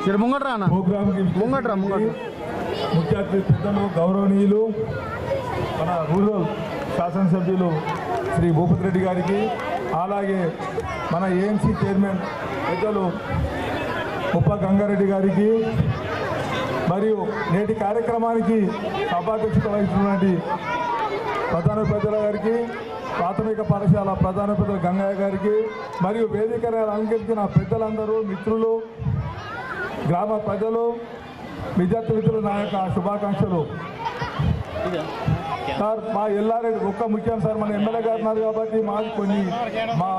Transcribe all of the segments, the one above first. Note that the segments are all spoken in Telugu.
ప్రోగ్రామ్ ముఖ్య అతిథి పెద్దలు గౌరవనీయులు మన రూరల్ శాసనసభ్యులు శ్రీ భూపతి రెడ్డి గారికి, అలాగే మన ఏఎంసీ చైర్మన్ పెద్దలు ముప్ప గంగారెడ్డి గారికి, మరియు నేటి కార్యక్రమానికి సభాధ్యక్షత వహిస్తున్నటువంటి ప్రధానోపాధ్యాయుల గారికి, ప్రాథమిక పాఠశాల ప్రధానోపాధ్యాయులు గంగయ్య గారికి, మరియు వేదికను అలంకరించిన పెద్దలందరూ, మిత్రులు, గ్రామ ప్రజలు, విద్యార్థి మిత్రులు, నా యొక్క శుభాకాంక్షలు. సార్, మా ఎల్లారెడ్డి ఒక్క ముఖ్యం సార్, మన ఎమ్మెల్యే గారు ఉన్నారు కాబట్టి మాకు కొన్ని మా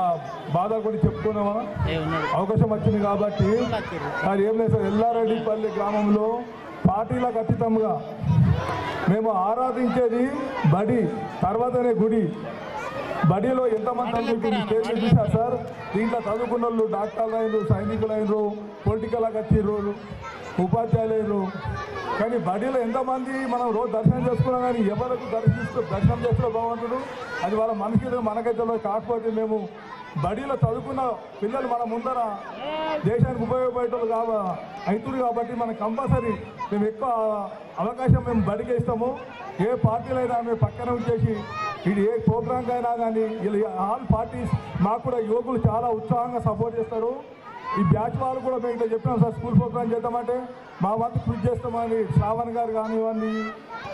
బాధ కొన్ని చెప్పుకున్నామా అవకాశం వచ్చింది కాబట్టి సార్, ఏం లేదు సార్, ఎల్లారెడ్డిపల్లి గ్రామంలో పార్టీలకు అతీతంగా మేము ఆరాధించేది బడి, తర్వాతనే గుడి. బడిలో ఎంతమంది చదువుకుని చూశారు సార్. దీంట్లో చదువుకున్న వాళ్ళు డాక్టర్లు అయినరు, సైనికులు అయినరు, పొలిటికల్గా వచ్చిర్రు, ఉపాధ్యాయులు అయినరు. కానీ బడిలో ఎంతమంది మనం రోజు దర్శనం చేసుకున్నాం, కానీ ఎవరికి దర్శనం చేస్తున్న భగవంతుడు అది వాళ్ళ మనకి మనకైతే కాకపోతే మేము బడిలో చదువుకున్న పిల్లలు మన ముందర దేశానికి ఉపయోగపడేటోళ్ళు అవుతుంది కాబట్టి మనం కంపల్సరీ మేము ఎక్కువ అవకాశం మేము బడికి ఇస్తాము. ఏ పార్టీలైనా మేము పక్కన ఉంచేసి ఇది ఏ ప్రోగ్రామ్కి అయినా కానీ ఆల్ పార్టీస్ మాకు కూడా యువకులు చాలా ఉత్సాహంగా సపోర్ట్ చేస్తారు. ఈ బ్యాచ్ వాళ్ళు కూడా మేము ఇట్లా చెప్పినాం సార్, స్కూల్ ప్రోగ్రామ్ చేద్దామంటే మా వంతు కృషి చేస్తామని శ్రావణ్ గారు కానివ్వండి,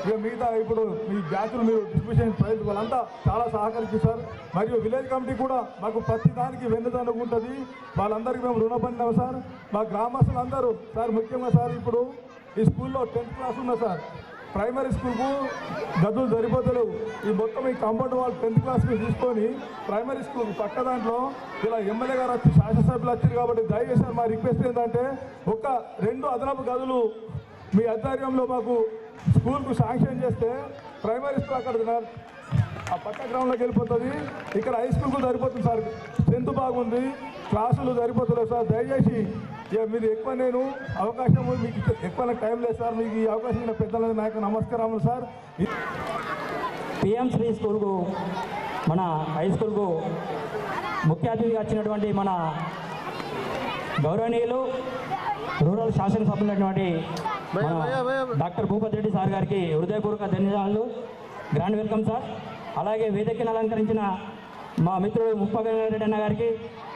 ఇక మిగతా ఇప్పుడు మీ బ్యాచ్లు మీరు డిస్ట్రిబ్యూషన్ ప్రైజ్ వాళ్ళంతా చాలా సహకరిస్తారు. మరియు విలేజ్ కమిటీ కూడా మాకు ప్రతి దానికి వెన్నుదన్నుగా ఉంటుంది. వాళ్ళందరికీ మేము రుణపడినాం సార్. మా గ్రామస్తులు అందరూ సార్, ముఖ్యంగా సార్ ఇప్పుడు ఈ స్కూల్లో 10th క్లాస్ ఉన్నా సార్, ప్రైమరీ స్కూల్కు గదులు సరిపోతలేవు. ఈ మొత్తం ఈ కాంపౌండ్ వాళ్ళు 10th క్లాస్కి తీసుకొని ప్రైమరీ స్కూల్ పక్క దాంట్లో ఇలా ఎమ్మెల్యే గారు వచ్చి శాసనసభ్యులు వచ్చారు కాబట్టి దయచేసి మా రిక్వెస్ట్ ఏంటంటే ఒక 2 అదనపు గదులు మీ ఆధ్వర్యంలో మాకు స్కూల్కు శాంక్షన్ చేస్తే ప్రైమరీ స్కూల్ అక్కడ ఆ పక్క గ్రౌండ్లోకి వెళ్ళిపోతుంది. ఇక్కడ హై స్కూల్కు సరిపోతుంది సార్, స్ట్రెంత్ బాగుంది, క్లాసులు సరిపోతలేవు సార్. దయచేసి మీరు ఎక్కువ నేను అవకాశం మీకు ఎక్కువ టైం లేదు సార్. మీకు ఈ అవకాశం ఇచ్చిన పెద్దలకు నాకు నమస్కారములు సార్. పిఎం శ్రీ స్కూల్కు మన హై స్కూల్కు ముఖ్య అతిథిగా వచ్చినటువంటి మన గౌరవనీయులు రూరల్ శాసనసభ్యులైనటువంటి డాక్టర్ భూపతి రెడ్డి సార్ గారికి హృదయపూర్వక ధన్యవాదాలు, గ్రాండ్ వెల్కమ్ సార్. అలాగే వేదికను అలంకరించిన మా మిత్రుడు ముప్ప గంగారెడ్డి అన్న గారికి,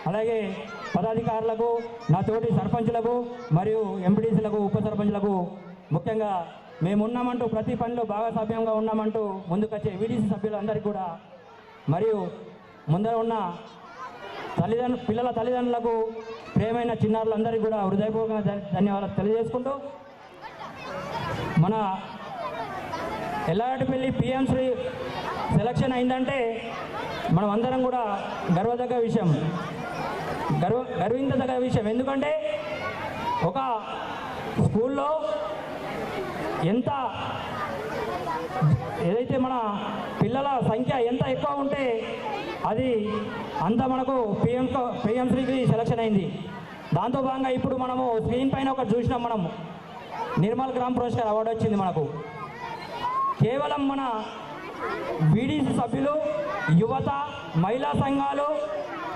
అలాగే పదాధికారులకు, నా తోటి సర్పంచులకు మరియు ఎంపీటీసీలకు, ఉప సర్పంచులకు, ముఖ్యంగా మేమున్నామంటూ ప్రతి పనిలో భాగస్వామ్యంగా ఉన్నామంటూ ముందుకొచ్చే వీడీసీ సభ్యులందరికీ కూడా, మరియు ముందర ఉన్న పిల్లల తల్లిదండ్రులకు, ప్రేమైన చిన్నారులందరికీ కూడా హృదయపూర్వక ధన్యవాదాలు తెలియజేసుకుంటూ, మన ఎల్లారెడ్డిపల్లి పిఎం శ్రీ సెలక్షన్ అయిందంటే మనం అందరం కూడా గర్వించదగ్గ విషయం. ఎందుకంటే ఒక స్కూల్లో ఎంత ఏదైతే మన పిల్లల సంఖ్య ఎంత ఎక్కువ ఉంటే అది అంత మనకు పిఎం శ్రీకి సెలక్షన్ అయింది. దాంతో భాగంగా ఇప్పుడు మనము స్క్రీన్ పైన ఒకటి చూసినాం, మనము నిర్మల్ గ్రామ్ పురస్కార్ అవార్డు వచ్చింది మనకు. కేవలం మన వీడీసీ సభ్యులు, యువత, మహిళా సంఘాలు,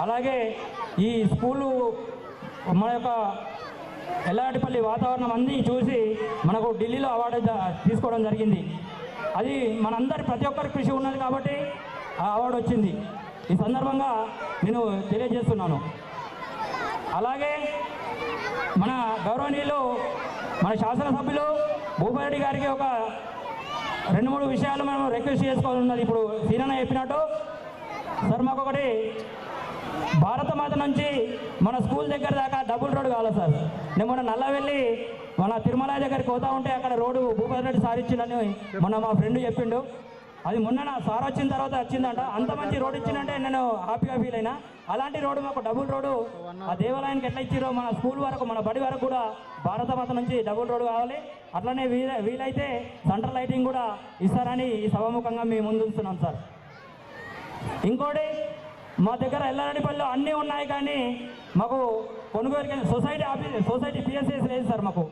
అలాగే ఈ స్కూలు మన యొక్క ఎల్లారెడ్డిపల్లి వాతావరణం అన్నీ చూసి మనకు ఢిల్లీలో అవార్డు తీసుకోవడం జరిగింది. అది మనందరి ప్రతి ఒక్కరి కృషి ఉన్నది కాబట్టి ఆ అవార్డు వచ్చింది. ఈ సందర్భంగా నేను తెలియజేస్తున్నాను. అలాగే మన గౌరవనీయులు మన శాసనసభ్యులు భూపతి రెడ్డి గారికి ఒక 2-3 విషయాలు మనం రిక్వెస్ట్ చేసుకోవాలి ఉన్నది. ఇప్పుడు సీనన్న చెప్పినట్టు సార్, మాకు ఒకటి భారత మాత నుంచి మన స్కూల్ దగ్గర దాకా డబుల్ రోడ్ కావాలి సార్. నేను మొన్న నల్లవెల్లి మన తిరుమల దగ్గరికి పోతా ఉంటే అక్కడ రోడ్డు భూపతి రెడ్డి సార్ ఇచ్చిండని మొన్న మా ఫ్రెండ్ చెప్పిండు. అది మొన్న సార్ వచ్చిన తర్వాత వచ్చిందంట. అంత మంచి రోడ్ ఇచ్చిందంటే నేను హ్యాపీగా ఫీల్ అయినా. అలాంటి రోడ్డు మాకు డబుల్ రోడ్డు ఆ దేవాలయానికి ఎట్లా ఇచ్చిరో మన స్కూల్ వరకు, మన బడి వరకు కూడా భారత మాత నుంచి డబుల్ రోడ్డు కావాలి. అట్లనే వీలైతే సెంట్రల్ లైటింగ్ కూడా ఇస్తారని ఈ సభాముఖంగా మేము ముందుస్తున్నాం సార్. ఇంకోటి, మా దగ్గర ఎల్లారెడ్డిపల్లిలో అన్నీ ఉన్నాయి కానీ మాకు కొనుగోలు సొసైటీ పిఎస్ఎస్ లేదు సార్. మాకు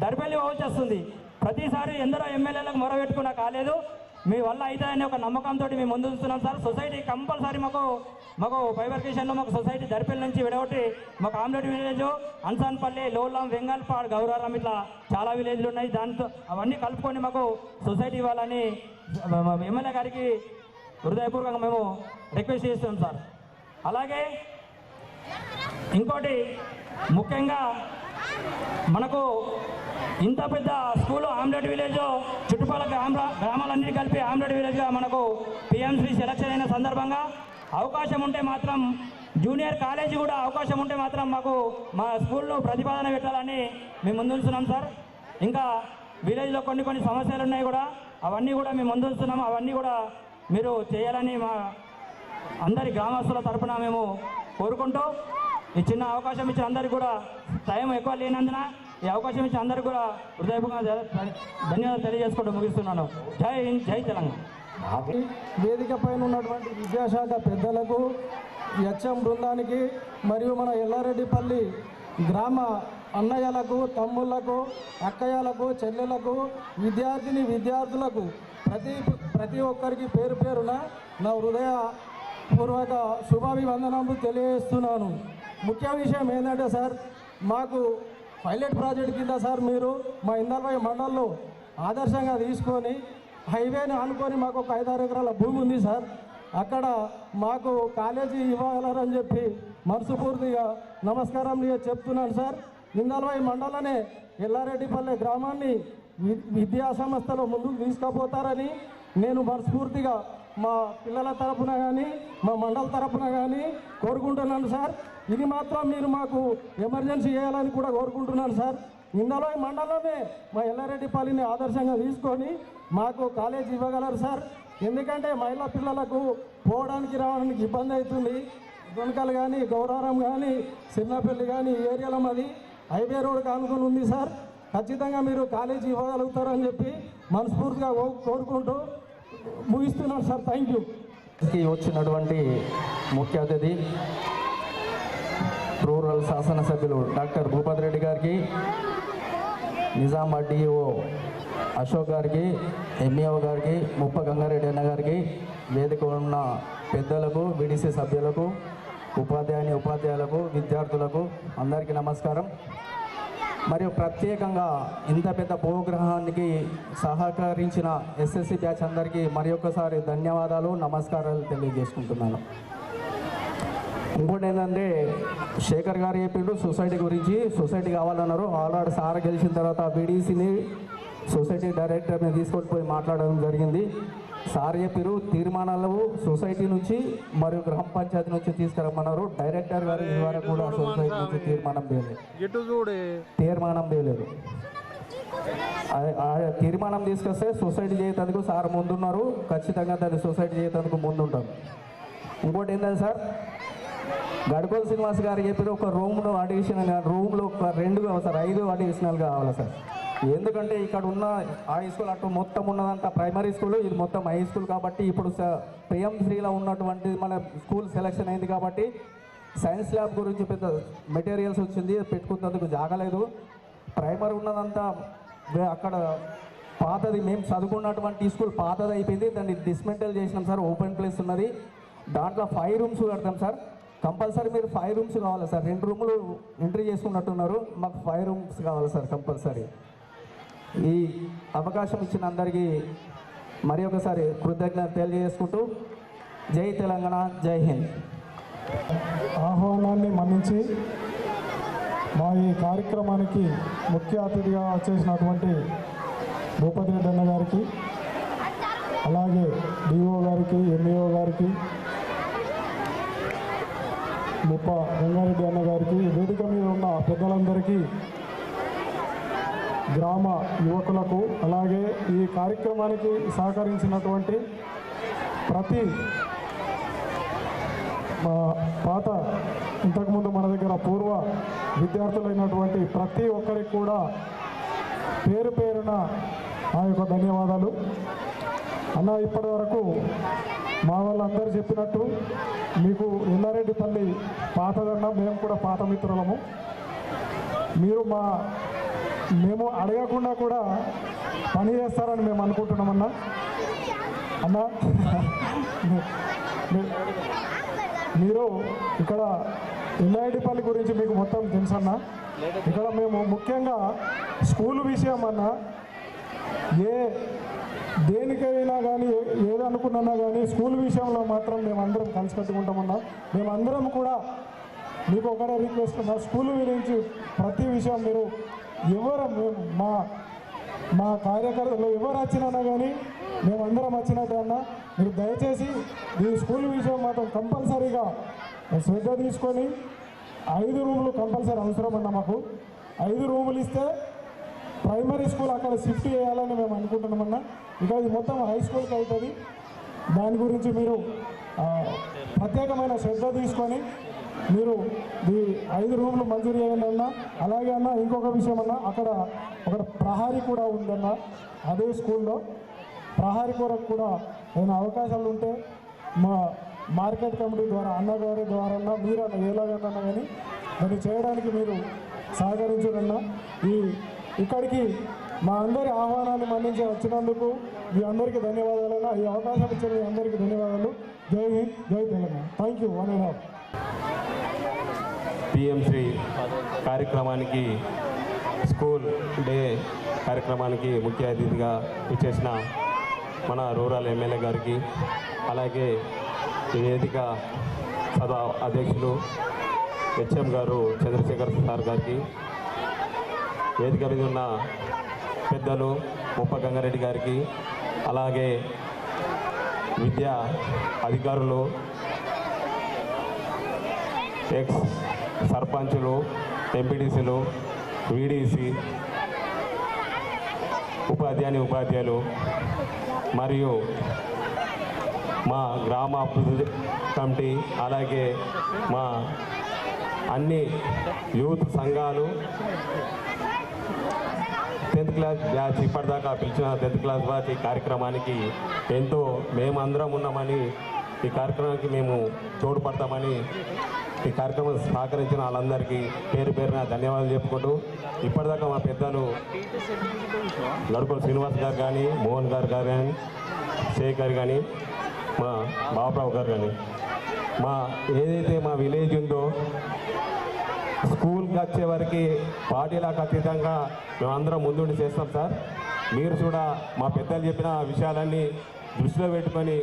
దర్పల్లి వచ్చేస్తుంది. ప్రతిసారి ఎందరో ఎమ్మెల్యేలకు మొరబెట్టుకున్నా కాలేదు. మీ వల్ల అవుతుందని ఒక నమ్మకంతో మేము ముందు చూస్తున్నాం సార్. సొసైటీ కంపల్సరీ మాకు బైబర్కేషన్లో మాకు సొసైటీ దరిపల్లి నుంచి విడగొట్టి మాకు ఆమ్లెట్ విలేజ్, అన్సాన్పల్లి, లోలం, వెంగల్పాడ్, గౌరారం ఇట్లా చాలా విలేజ్లు ఉన్నాయి. దాంతో అవన్నీ కలుపుకొని మాకు సొసైటీ ఇవ్వాలని ఎమ్మెల్యే గారికి హృదయపూర్వకంగా మేము రిక్వెస్ట్ చేస్తున్నాం సార్. అలాగే ఇంకోటి ముఖ్యంగా మనకు ఇంత పెద్ద స్కూలు ఆమ్లెట్ విలేజ్ చుట్టుపక్కల గ్రామాలన్నీ కలిపి ఆమ్లెట్ విలేజ్గా మనకు పిఎంశ్రీ సెలక్షన్ అయిన సందర్భంగా అవకాశం ఉంటే మాత్రం జూనియర్ కాలేజీ కూడా అవకాశం ఉంటే మాత్రం మాకు మా స్కూల్లో ప్రతిపాదన పెట్టాలని మేము ముందుంటున్నాం సార్. ఇంకా విలేజ్లో కొన్ని సమస్యలు ఉన్నాయి కూడా, అవన్నీ కూడా మేము ముందుంటున్నాం. అవన్నీ కూడా మీరు చేయాలని మా అందరి గ్రామస్తుల తరపున మేము కోరుకుంటూ ఈ చిన్న అవకాశం ఇచ్చిన అందరికీ కూడా టైం ఎక్కువ లేనందున ఈ అవకాశం ఇచ్చిన అందరికీ కూడా హృదయపూర్వకంగా ధన్యవాదాలు తెలియజేసుకుంటూ ముగిస్తున్నాను. జై హింద్, జై తెలంగాణ. వేదిక పైన ఉన్నటువంటి విద్యాశాఖ పెద్దలకు, హెచ్ఎం బృందానికి మరియు మన ఎల్లారెడ్డిపల్లి గ్రామ అన్నయ్యలకు, తమ్ముళ్లకు, అక్కయ్యలకు, చెల్లెలకు, విద్యార్థులకు ప్రతి ఒక్కరికి పేరు పేరున నా హృదయపూర్వక శుభాభివందనలు తెలియజేస్తున్నాను. ముఖ్య విషయం ఏంటంటే సార్, మాకు పైలట్ ప్రాజెక్ట్ కింద సార్ మీరు మా ఇందర్వాయి మండల్లో ఆదర్శంగా తీసుకొని హైవేని ఆనుకొని మాకు ఒక 5-6 ఎకరాల భూమి ఉంది సార్. అక్కడ మాకు కాలేజీ ఇవ్వాలని చెప్పి మనస్ఫూర్తిగా నమస్కారం చెప్తున్నాను సార్. ఇందల్వాయి మండలనే ఎల్లారెడ్డిపల్లె గ్రామాన్ని విద్యా సంస్థలో ముందుకు తీసుకుపోతారని నేను మనస్ఫూర్తిగా మా పిల్లల తరపున కానీ మా మండల తరపున కానీ కోరుకుంటున్నాను సార్. ఇది మాత్రం మీరు మాకు ఎమర్జెన్సీ చేయాలని కూడా కోరుకుంటున్నాను సార్. ఇందులో ఈ మండలంలోనే మా ఎల్లారెడ్డిపల్లిని ఆదర్శంగా తీసుకొని మాకు కాలేజీ ఇవ్వగలరు సార్. ఎందుకంటే మహిళా పిల్లలకు పోవడానికి రావడానికి ఇబ్బంది అవుతుంది. దొనకలు కానీ, గౌరారం కానీ, చిన్నపల్లి కానీ ఈ ఏరియాలో మాది హైవే రోడ్ కానుకొని ఉంది సార్. ఖచ్చితంగా మీరు కాలేజీ ఇవ్వగలుగుతారని చెప్పి మనస్ఫూర్తిగా కోరుకుంటూ ముగిస్తున్నాను సార్. Thank you. వచ్చినటువంటి ముఖ్య అతిథి రూరల్ శాసనసభ్యులు డాక్టర్ భూపతి రెడ్డి గారికి, నిజామాబాద్ డిఓ అశోక్ గారికి, ఎంఈఓ గారికి, ముప్ప గంగారెడ్డి అన్న గారికి, వేదిక ఉన్న పెద్దలకు, విడిసి సభ్యులకు, ఉపాధ్యాయులకు, విద్యార్థులకు అందరికీ నమస్కారం. మరియు ప్రత్యేకంగా ఇంత పెద్ద ప్రోగ్రామానికి సహకరించిన ఎస్ఎస్సి బ్యాచ్ అందరికీ మరి ఒక్కసారి ధన్యవాదాలు, నమస్కారాలు తెలియజేసుకుంటున్నాను. ఇంకోటి ఏంటంటే, శేఖర్ గారు చెప్పిండు సొసైటీ గురించి. సొసైటీ కావాలన్నారు. ఆల్రెడీ సార్ గెలిచిన తర్వాత బీడీసీని సొసైటీ డైరెక్టర్ని తీసుకొని పోయి మాట్లాడడం జరిగింది. సార్ చెప్పారు తీర్మానాలు సొసైటీ నుంచి మరియు గ్రామ పంచాయతీ నుంచి తీసుకురమ్మన్నారు. డైరెక్టర్ గారు ఇదివరకు కూడా సొసైటీ నుంచి తీర్మానం వేయలేదు. తీర్మానం తీసుకొస్తే సొసైటీ చేయడానికి సార్ ముందున్నారు. ఖచ్చితంగా దాన్ని సొసైటీ చేయడానికి ముందుంటాం. ఇంకోటి ఏంటంటే సార్, గడకోల్ శ్రీనివాస్ గారు చెప్పారు ఒక రూమ్లో అడిషనల్ రూమ్లో ఒక 2 కావాలి సార్, 5 అడిషనల్గా కావాలి సార్. ఎందుకంటే ఇక్కడ ఉన్న హై స్కూల్ అటు మొత్తం ఉన్నదంతా ప్రైమరీ స్కూల్, ఇది మొత్తం హై స్కూల్. కాబట్టి ఇప్పుడు పిఎంశ్రీలో ఉన్నటువంటి మన స్కూల్ సెలెక్షన్ అయింది కాబట్టి సైన్స్ ల్యాబ్ గురించి పెద్ద మెటీరియల్స్ వచ్చింది, పెట్టుకున్నందుకు జాగలేదు. ప్రైమరీ ఉన్నదంతా అక్కడ పాతది, మేము చదువుకున్నటువంటి స్కూల్ పాతది అయిపోయింది. దాన్ని డిస్మెంటల్ చేసినాం సార్. ఓపెన్ ప్లేస్ ఉన్నది, దాంట్లో 5 రూమ్స్ కడతాం సార్. కంపల్సరీ మీరు 5 రూమ్స్ కావాలి సార్. 2 రూములు ఎంట్రీ చేసుకున్నట్టున్నారు, మాకు 5 రూమ్స్ కావాలి సార్ కంపల్సరీ. ఈ అవకాశం ఇచ్చిన అందరికీ మరి ఒకసారి కృతజ్ఞత తెలియజేసుకుంటూ జై తెలంగాణ, జై హింద్. ఆహ్వానాన్ని మన్నించి మా ఈ కార్యక్రమానికి ముఖ్య అతిథిగా వచ్చేసినటువంటి భూపతి రెడ్డి అన్న గారికి, అలాగే డిఓ గారికి, ఎంఈఓ గారికి, ముప్ప గంగారెడ్డి అన్న గారికి, వేదిక మీద ఉన్న పెద్దలందరికీ, గ్రామ యువకులకు, అలాగే ఈ కార్యక్రమానికి సహకరించినటువంటి ప్రతి పాత ఇంతకుముందు మన దగ్గర పూర్వ విద్యార్థులైనటువంటి ప్రతి ఒక్కరికి కూడా పేరు పేరున ఆ యొక్క ధన్యవాదాలు. అన్న, ఇప్పటి వరకు మా వాళ్ళందరూ చెప్పినట్టు మీకు ఎల్లారెడ్డిపల్లి పాతదన్న, మేము కూడా పాత మిత్రులము. మీరు మేము అడగకుండా కూడా పని చేస్తారని మేము అనుకుంటున్నామన్నా. అన్నా మీరు ఇక్కడ ఎన్ఐడిపల్లి గురించి మీకు మొత్తం తెలుసన్నా. ఇక్కడ మేము ముఖ్యంగా స్కూల్ విషయం అన్నా దేనికైనా కానీ ఏదనుకున్నా కానీ స్కూల్ విషయంలో మాత్రం మేమందరం కలిసి కట్టుకుంటామన్నా. మేమందరం కూడా మీకు ఒకటే రిక్వెస్ట్ అన్నా, స్కూల్ గురించి ప్రతి విషయం మీరు మా కార్యకర్తలు ఎవరు వచ్చినా కానీ మేమందరం వచ్చినట్టు అన్నా మీరు దయచేసి ఈ స్కూల్ విషయం మాత్రం కంపల్సరీగా శ్రద్ధ తీసుకొని 5 రూములు కంపల్సరీ అవసరం అన్న. మాకు 5 రూములు ఇస్తే ప్రైమరీ స్కూల్ అక్కడ షిఫ్ట్ చేయాలని మేము అనుకుంటున్నామన్నా. ఇక ఇది మొత్తం హై స్కూల్కి అవుతుంది. దాని గురించి మీరు ప్రత్యేకమైన శ్రద్ధ తీసుకొని మీరు ఈ 5 రూములు మంజూరు చేయండి అన్న. అలాగే అన్న ఇంకొక విషయం అన్న, అక్కడ ఒక ప్రహారీ కూడా ఉందన్న. అదే స్కూల్లో ప్రహారీ కొరకు కూడా ఏమైనా అవకాశాలు ఉంటే మా మార్కెట్ కమిటీ ద్వారా అన్నగారి ద్వారా మీరు అన్న ఎలాగన్నా కానీ దాన్ని చేయడానికి మీరు సహకరించారన్నా. ఇక్కడికి మా అందరి ఆహ్వానాన్ని మన్నించి వచ్చినందుకు మీ అందరికీ ధన్యవాదాలన్నా. ఈ అవకాశం ఇచ్చిన మీ అందరికీ ధన్యవాదాలు. జై హింద్, జై తెలంగాణ. Thank you. 1.5 పిఎంశ్రీ కార్యక్రమానికి స్కూల్ డే కార్యక్రమానికి ముఖ్య అతిథిగా ఇచ్చేసిన మన రూరల్ ఎమ్మెల్యే గారికి, అలాగే ఈ వేదిక సభ అధ్యక్షులు హెచ్ఎం గారు చంద్రశేఖర్ సార్ గారికి, వేదిక మీద ఉన్న పెద్దలు ముప్ప గంగారెడ్డి గారికి, అలాగే విద్యా అధికారులు, ఎక్స్ సర్పంచులు, ఎంపీటీసీలు, వీడీసీ, ఉపాధ్యాయులు మరియు మా గ్రామ అభివృద్ధి కమిటీ, అలాగే మా అన్ని యూత్ సంఘాలు, 10th క్లాస్ బ్యాచ్ ఇప్పటిదాకా పిలిచిన 10th క్లాస్ బ్యాచ్ ఈ కార్యక్రమానికి ఎంతో మేమందరం ఉన్నామని, ఈ కార్యక్రమానికి మేము తోడ్పడతామని ఈ కార్యక్రమం సహకరించిన వాళ్ళందరికీ పేరు పేరున ధన్యవాదాలు చెప్పుకుంటూ, ఇప్పటిదాకా మా పెద్దలు గడుపుల శ్రీనివాస్ గారు కానీ, మోహన్ గారు కానీ, శేఖర్ కానీ, మా బాబురావు గారు కానీ, ఏదైతే మా విలేజ్ ఉందో స్కూల్కి వచ్చే వరకు పార్టీలకు అతీతంగా మేమందరం ముందుండి చేస్తాం సార్. మీరు కూడా మా పెద్దలు చెప్పిన విషయాలన్నీ దృష్టిలో పెట్టుకొని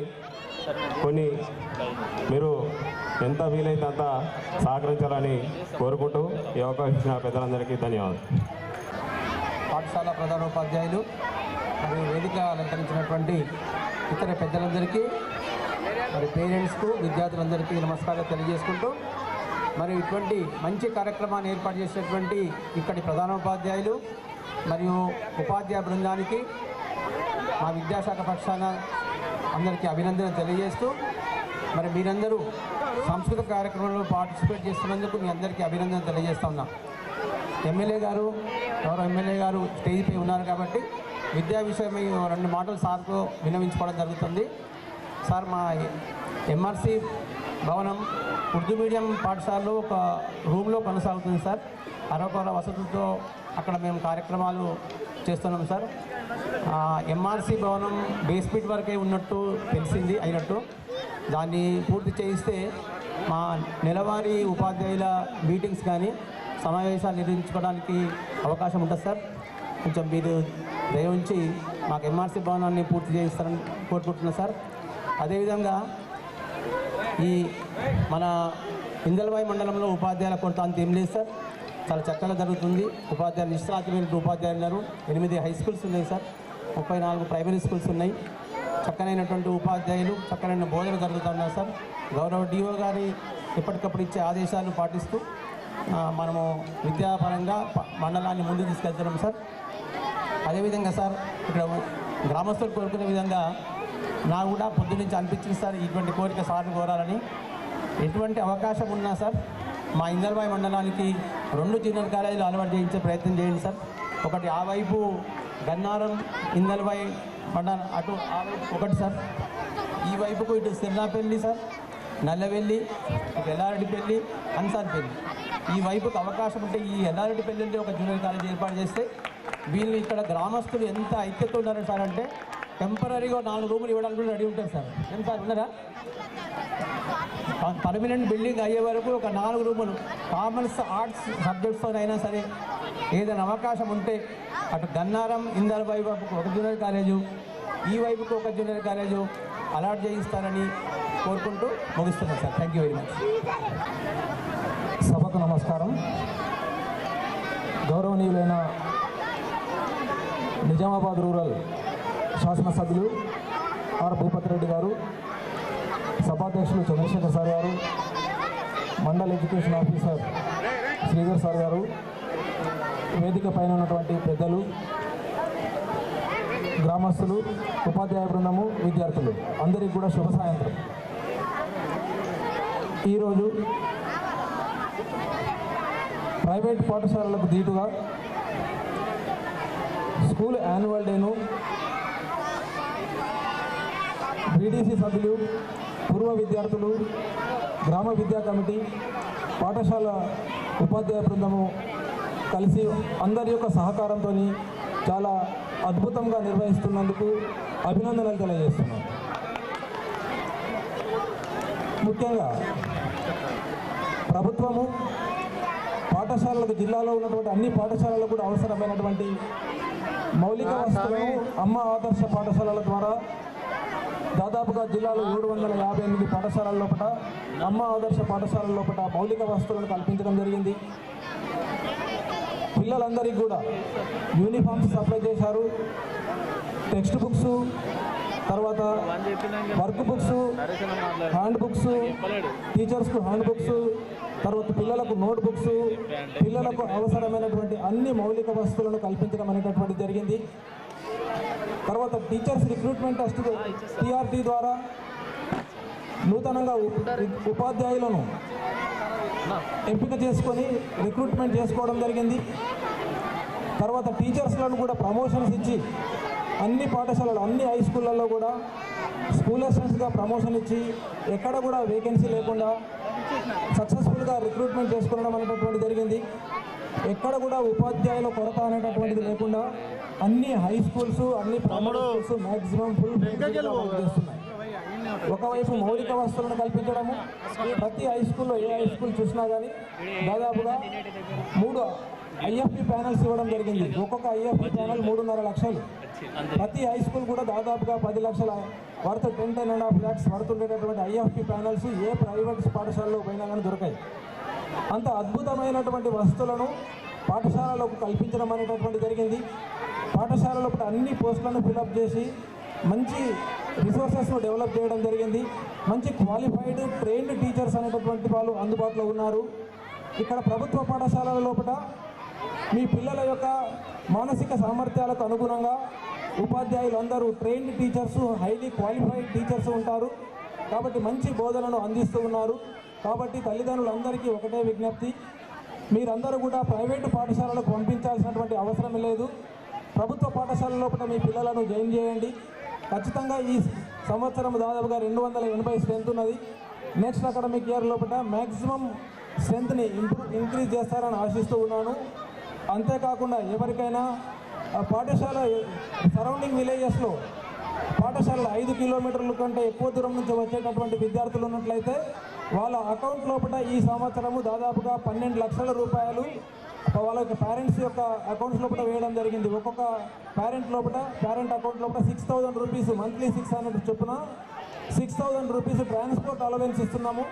కొన్ని మీరు ఎంత వీలైతే అంత సహకరించాలని కోరుకుంటూ ఈ అవకాశం ఇచ్చిన పెద్దలందరికీ ధన్యవాదాలు. పాఠశాల ప్రధానోపాధ్యాయులు మరియు వేదిక అలంకరించినటువంటి ఇతర పెద్దలందరికీ, మరి పేరెంట్స్కు, విద్యార్థులందరికీ నమస్కారాలు తెలియజేసుకుంటూ, మరి ఇటువంటి మంచి కార్యక్రమాన్ని ఏర్పాటు చేసినటువంటి ఇక్కడి ప్రధానోపాధ్యాయులు మరియు ఉపాధ్యాయ బృందానికి మా విద్యాశాఖ పక్షాన అందరికీ అభినందనలు తెలియజేస్తూ, మరి మీరందరూ సాంస్కృతిక కార్యక్రమంలో పార్టిసిపేట్ చేస్తున్నందుకు మీ అందరికీ అభినందనలు తెలియజేస్తూ ఉన్నాం. ఎమ్మెల్యే గారు, గౌరవ ఎమ్మెల్యే గారు స్టేజ్పై ఉన్నారు కాబట్టి విద్యా విషయమై 2 మాటలు సార్కు విన్నవించుకోవడం జరుగుతుంది. సార్, మా ఎంఆర్సి భవనం ఉర్దూ మీడియం పాఠశాలలో ఒక రూమ్లో కొనసాగుతుంది సార్. అరకొర వసతులతో అక్కడ మేము కార్యక్రమాలు చేస్తున్నాం సార్. ఎంఆర్సి భవనం బేస్మెంట్ వరకే ఉన్నట్టు తెలిసింది అయినట్టు, దాన్ని పూర్తి చేయిస్తే మా నెలవారీ ఉపాధ్యాయుల మీటింగ్స్ కానీ సమావేశాలు నిర్వహించుకోవడానికి అవకాశం ఉంటుంది సార్. కొంచెం మీరు దయవుంచి మాకు ఎంఆర్సి భవనాన్ని పూర్తి చేయిస్తారని కోరుకుంటున్నాను సార్. అదేవిధంగా ఈ మన ఇందల్వాయి మండలంలో ఉపాధ్యాయుల కొరత అంత ఏం లేదు సార్. చాలా చక్కగా జరుగుతుంది. ఉపాధ్యాయులు నిష్ణాతులైన ఉపాధ్యాయులు ఉన్నారు. 8 హై స్కూల్స్ ఉన్నాయి సార్. 34 ప్రైమరీ స్కూల్స్ ఉన్నాయి. చక్కనైనటువంటి ఉపాధ్యాయులు, చక్కనైన బోధన జరుగుతున్నారు సార్. గౌరవ డిఓ గారి ఎప్పటికప్పుడు ఇచ్చే ఆదేశాలు పాటిస్తూ మనము విద్యాపరంగా మండలాన్ని ముందుకు తీసుకెళ్తున్నాం సార్. అదేవిధంగా సార్, ఇక్కడ గ్రామస్తులు కోరుకునే విధంగా నాకు కూడా పొద్దు నుంచి అనిపించింది సార్, ఇటువంటి కోరిక సార్ని కోరాలని. ఎటువంటి అవకాశం ఉన్నా సార్ మా ఇందల్వాయి మండలానికి 2 జూనియర్ కాలేజీలు అలవాటు చేయించే ప్రయత్నం చేయండి సార్. ఒకటి ఆ వైపు గన్నారం ఇందల్వాయి మండలం, అటు ఆ వైపు ఒకటి సార్. ఈ వైపుకు ఇటు సిర్నాపల్లి సార్, నల్లవెల్లి, ఇటు ఎల్లారెడ్డిపల్లి, అన్సార్పల్లి. ఈ వైపుకు అవకాశం ఉంటే ఈ ఎల్లారెడ్డిపల్లిలో ఒక జూనియర్ కాలేజీ ఏర్పాటు చేస్తే వీళ్ళు ఇక్కడ గ్రామస్తులు ఎంత ఐక్యత ఉన్నారు సార్ అంటే టెంపరీగా 4 రూములు ఇవ్వడానికి కూడా రెడీ ఉంటారు సార్. ఏం సార్ ఉన్నారా? పర్మనెంట్ బిల్డింగ్ అయ్యే వరకు ఒక 4 రూములు కామర్స్ ఆర్ట్స్ సబ్జెక్ట్స్తో అయినా సరే ఏదైనా అవకాశం ఉంటే అటు గన్నారం ఇందర్ వైపు ఒక జూనియర్ కాలేజు, ఈ వైపుకు ఒక జూనియర్ కాలేజు అలాట్ చేయిస్తారని కోరుకుంటూ ముగిస్తున్నాను sir. Thank you very much. సభకు నమస్కారం. గౌరవనీయులైన నిజామాబాద్ రూరల్ శాసనసభ్యులు ఆర్ భూపతి రెడ్డి గారు, సభాధ్యక్షులు చంద్రశేఖర్ సార్ గారు, mandal education officer Sridhar sir గారు, వేదిక పైన ఉన్నటువంటి పెద్దలు, గ్రామస్తులు, ఉపాధ్యాయ బృందము, విద్యార్థులు అందరికీ కూడా శుభ సాయంత్రం. ఈరోజు ప్రైవేట్ పాఠశాలలకు దీటుగా స్కూల్ యాన్యువల్ డేను బీడీసీ సభ్యులు, పూర్వ విద్యార్థులు, గ్రామ విద్యా కమిటీ, పాఠశాల ఉపాధ్యాయ బృందము కలిసి అందరి యొక్క సహకారంతో చాలా అద్భుతంగా నిర్వహిస్తున్నందుకు అభినందనలు తెలియజేస్తున్నాం. ముఖ్యంగా ప్రభుత్వము పాఠశాలలకు, జిల్లాలో ఉన్నటువంటి అన్ని పాఠశాలలకు కూడా అవసరమైనటువంటి మౌలిక వసతులను అమ్మ ఆదర్శ పాఠశాలల ద్వారా దాదాపుగా జిల్లాలో 758 పాఠశాలల లోపల అమ్మ ఆదర్శ పాఠశాలల లోపల మౌలిక వసతులను కల్పించడం జరిగింది. పిల్లలందరికీ కూడా యూనిఫామ్స్ సప్లై చేశారు. టెక్స్ట్ బుక్స్, తర్వాత వర్క్ బుక్స్, హ్యాండ్ బుక్స్, టీచర్స్కు హ్యాండ్ బుక్స్, తర్వాత పిల్లలకు నోట్ బుక్స్, పిల్లలకు అవసరమైనటువంటి అన్ని మౌలిక వసతులను కల్పించడం అనేటటువంటి జరిగింది. తర్వాత టీచర్స్ రిక్రూట్మెంట్ టెస్ట్ టీఆర్టీ ద్వారా నూతనంగా ఉపాధ్యాయులను ఎంపిక చేసుకొని రిక్రూట్మెంట్ చేసుకోవడం జరిగింది. తర్వాత టీచర్స్లను కూడా ప్రమోషన్స్ ఇచ్చి అన్ని పాఠశాలలు, అన్ని హై స్కూళ్ళల్లో కూడా స్కూల్ అసిస్టెంట్స్గా ప్రమోషన్ ఇచ్చి ఎక్కడ కూడా వేకెన్సీ లేకుండా సక్సెస్ఫుల్గా రిక్రూట్మెంట్ చేసుకోవడం అనేటటువంటి జరిగింది. ఎక్కడ కూడా ఉపాధ్యాయుల కొరత అనేటటువంటిది లేకుండా అన్ని హై స్కూల్స్, అన్ని ప్రైమరీ స్కూల్స్ మ్యాక్సిమం ఫుల్ చేస్తున్నాయి. ఒకవైపు మౌలిక వసతులను కల్పించడము, ప్రతి హై స్కూల్లో ఏ హై స్కూల్ చూసినా కానీ దాదాపుగా 3 ఐఎఫ్పి ప్యానల్స్ ఇవ్వడం జరిగింది. ఒక్కొక్క ఐఎఫ్పి ప్యానల్ 3.5 లక్షలు. ప్రతి హై స్కూల్ కూడా దాదాపుగా 10 లక్షల వర్త్ 10.5 lakhs వర్త్ ఉండేటటువంటి ఐఎఫ్పి ప్యానల్స్ ఏ ప్రైవేట్ పాఠశాలలో పోయినా కానీ దొరకాయి. అంత అద్భుతమైనటువంటి వసతులను పాఠశాలలకు కల్పించడం అనేటటువంటి జరిగింది. పాఠశాలలో అన్ని పోస్టులను ఫిలప్ చేసి మంచి రిసోర్సెస్ను డెవలప్ చేయడం జరిగింది. మంచి క్వాలిఫైడ్ ట్రైన్డ్ టీచర్స్ అనేటటువంటి వాళ్ళు అందుబాటులో ఉన్నారు. ఇక్కడ ప్రభుత్వ పాఠశాలల లోపల మీ పిల్లల యొక్క మానసిక సామర్థ్యాలకు అనుగుణంగా ఉపాధ్యాయులు అందరూ trained teachers, highly qualified teachers ఉంటారు. కాబట్టి మంచి బోధనను అందిస్తూ ఉన్నారు. కాబట్టి తల్లిదండ్రులందరికీ ఒకటే విజ్ఞప్తి, మీరందరూ కూడా ప్రైవేటు పాఠశాలలకు పంపించాల్సినటువంటి అవసరం లేదు. ప్రభుత్వ పాఠశాల లోపల మీ పిల్లలను జాయిన్ చేయండి. ఖచ్చితంగా ఈ సంవత్సరం దాదాపుగా 280 స్ట్రెంత్ ఉన్నది. నెక్స్ట్ అకాడమిక్ ఇయర్ లోపల మ్యాక్సిమం స్ట్రెంత్ని ఇంక్రీజ్ చేస్తారని ఆశిస్తూ ఉన్నాను. అంతేకాకుండా ఎవరికైనా పాఠశాల సరౌండింగ్ విలేజెస్లో పాఠశాలలు 5 కిలోమీటర్ల కంటే ఎక్కువ దూరం నుంచి వచ్చేటటువంటి విద్యార్థులు ఉన్నట్లయితే వాళ్ళ అకౌంట్ లోపల ఈ సంవత్సరము దాదాపుగా 12 లక్షల రూపాయలు వాళ్ళ యొక్క పేరెంట్స్ యొక్క అకౌంట్స్ లోపల వేయడం జరిగింది. ఒక్కొక్క పేరెంట్ అకౌంట్ లోపల 6,000 రూపీస్, మంత్లీ 600 చొప్పున 6,000 రూపీస్ ట్రాన్స్పోర్ట్ అలవెన్స్ ఇస్తున్నాము.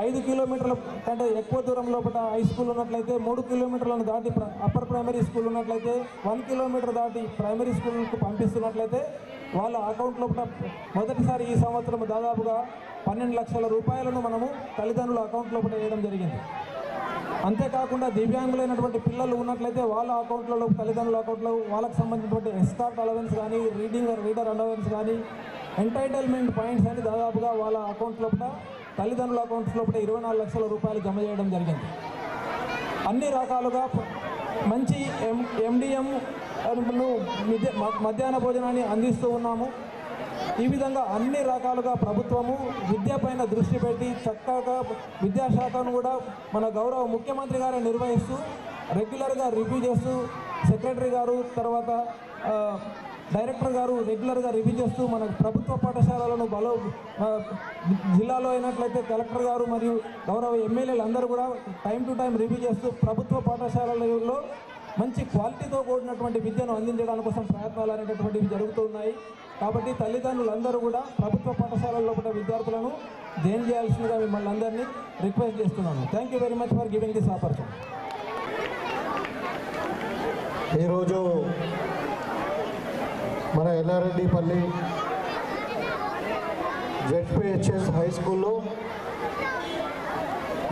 5 కిలోమీటర్ల కంటే ఎక్కువ దూరం లోపల హై స్కూల్ ఉన్నట్లయితే, 3 కిలోమీటర్లను దాటి అప్పర్ ప్రైమరీ స్కూల్ ఉన్నట్లయితే, 1 కిలోమీటర్ దాటి ప్రైమరీ స్కూల్కు పంపిస్తున్నట్లయితే వాళ్ళ అకౌంట్ లోపల మొదటిసారి ఈ సంవత్సరం దాదాపుగా 12 లక్షల రూపాయలను మనము తల్లిదండ్రుల అకౌంట్ లోపల వేయడం జరిగింది. అంతేకాకుండా దివ్యాంగులైనటువంటి పిల్లలు ఉన్నట్లయితే వాళ్ళ అకౌంట్లలో, తల్లిదండ్రుల అకౌంట్లో వాళ్ళకి సంబంధించినటువంటి ఎస్కార్ట్ అలవెన్స్ కానీ, రీడర్ అలవెన్స్ కానీ, ఎంటైటిల్మెంట్ పాయింట్స్ అని దాదాపుగా వాళ్ళ అకౌంట్ లోపల, తల్లిదండ్రుల అకౌంట్స్ లోపల 24 లక్షల రూపాయలు జమ చేయడం జరిగింది. అన్ని రకాలుగా మంచి ఎండిఎం మధ్యాహ్న భోజనాన్ని అందిస్తూ ఉన్నాము. ఈ విధంగా అన్ని రకాలుగా ప్రభుత్వము విద్యపైన దృష్టి పెట్టి చక్కగా విద్యాశాఖను కూడా మన గౌరవ ముఖ్యమంత్రి గారు నిర్వహిస్తూ రెగ్యులర్గా రివ్యూ చేస్తూ సెక్రటరీ గారు, తర్వాత డైరెక్టర్ గారు రెగ్యులర్గా రివ్యూ చేస్తూ మన ప్రభుత్వ పాఠశాలలను జిల్లాలో అయినట్లయితే కలెక్టర్ గారు మరియు గౌరవ ఎమ్మెల్యేలు అందరూ కూడా టైం టు టైం రివ్యూ చేస్తూ ప్రభుత్వ పాఠశాలలలో మంచి క్వాలిటీతో కూడినటువంటి విద్యను అందించడానికి కోసం ప్రయత్నాలు అనేటటువంటివి జరుగుతున్నాయి. కాబట్టి తల్లిదండ్రులందరూ కూడా ప్రభుత్వ పాఠశాలల్లో కూడా విద్యార్థులను జాయిన్ చేయాల్సిందిగా మిమ్మల్ని అందరినీ రిక్వెస్ట్ చేస్తున్నాను. Thank you very much for giving this opportunity. ఈరోజు మన ఎల్లారెడ్డిపల్లి ZPHS హై స్కూల్లో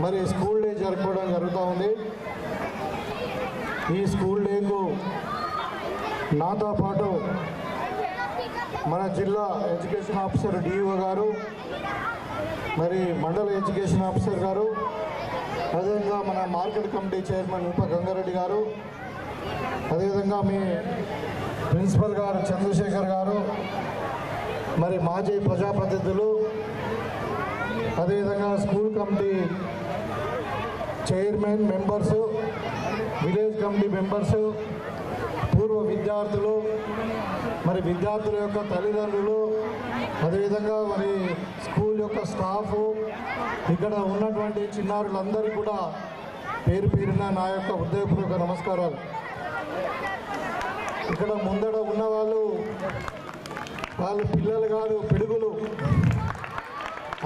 మరి స్కూల్ డే జరుపుకోవడం జరుగుతూ ఉంది. ఈ స్కూల్ డేకు నాతో పాటు మన జిల్లా ఎడ్యుకేషన్ ఆఫీసర్ DO గారు, మరి మండల ఎడ్యుకేషన్ ఆఫీసర్ గారు, అదేవిధంగా మన మార్కెట్ కమిటీ చైర్మన్ ఉప గంగారెడ్డి గారు, అదేవిధంగా మీ ప్రిన్సిపల్ గారు చంద్రశేఖర్ గారు, మరి మాజీ ప్రజాప్రతినిధులు, అదేవిధంగా school committee chairman members, village committee members, పూర్వ విద్యార్థులు, మరి విద్యార్థుల యొక్క తల్లిదండ్రులు, అదేవిధంగా మరి స్కూల్ యొక్క స్టాఫ్, ఇక్కడ ఉన్నటువంటి చిన్నారులందరికీ కూడా పేరు పేరున నా యొక్క హృదయపూర్వక నమస్కారాలు. ఇక్కడ ముందర ఉన్న వాళ్ళు పిల్లలు కాదు, పిడుగులు,